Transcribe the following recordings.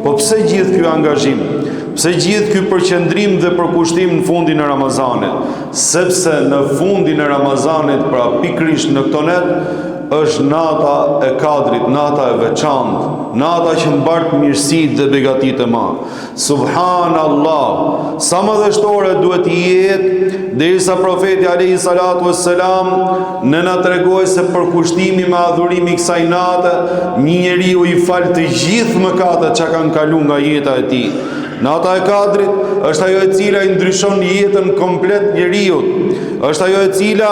Po pse gjithë ky angazhim? Pse gjithë ky përqendrim dhe përkushtim në fundin e Ramazanit? Sepse në fundin e Ramazanit, pra pikërisht në këto net, është nata e Kadrit, nata e veçantë, nata që mbart mirësitë dhe begatitë e madhe. Subhanallah, sa më dështore duhet të jetë derisa profeti alayhi salatu wassalam në na tregoi se përkushtimi me adhurimin kësaj nate, një njeriu i fal të gjithë mëkatet që kanë kaluar nga jeta e tij. Nata e Kadrit është ajo e cila i ndryshon jetën komplet njeriut. Është ajo e cila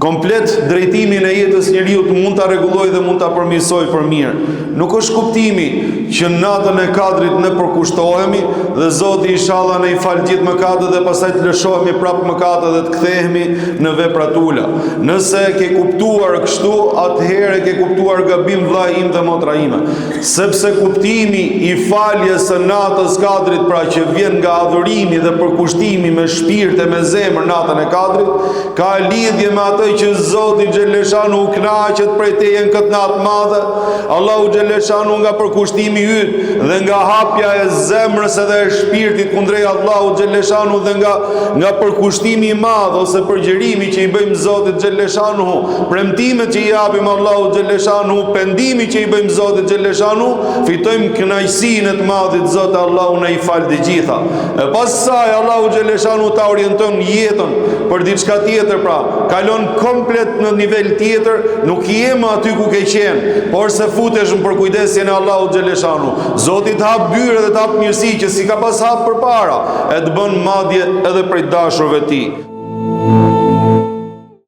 komplet drejtimin e jetës njeriut mund ta rregullojë dhe mund ta përmirësojë për mirë. Nuk është kuptimi që natën e Kadrit ne përkushtohemi dhe Zoti inshallah ne i fal gjithë mëkatet dhe pastaj të lëshohemi prapë mëkatet dhe të kthehemi në vepra tula. Nëse ke kuptuar kështu, atëherë ke kuptuar gabim vllai im dhe motra ime. Sepse kuptimi i faljes së natës Kadrit, pra që vjen nga adhurimi dhe përkushtimi me shpirt e me zemër natën e Kadrit, ka lidhje me atë që Zoti Xheleshanu u kënaqet prej teje në këtë natë madhe. Allahu Xheleshanu nga përkushtimi yt dhe nga hapja e zemrës edhe e shpirtit kundrejt Allahu Xheleshanu dhe nga përkushtimi i madh ose përgjërimi që i bëjmë Zotit Xheleshanu, premtimet që i japim Allahu Xheleshanu, pendimi që i bëjmë Zotit Xheleshanu, fitojmë kënaqësinë e të madhit Zot Allahu na i fal të gjitha. E pas saj Allahu Xheleshanu ta orienton jetën për diçka tjetër, pra kalon komplet në nivel tjetër, nuk jemi aty ku ke qenë, por se futesh në përkujdesjen e Allahu Xheleshanu. Zoti të hap byrë dhe të hap mirësi që si ka pas hap përpara, e të bën madje edhe prej dashurve ti.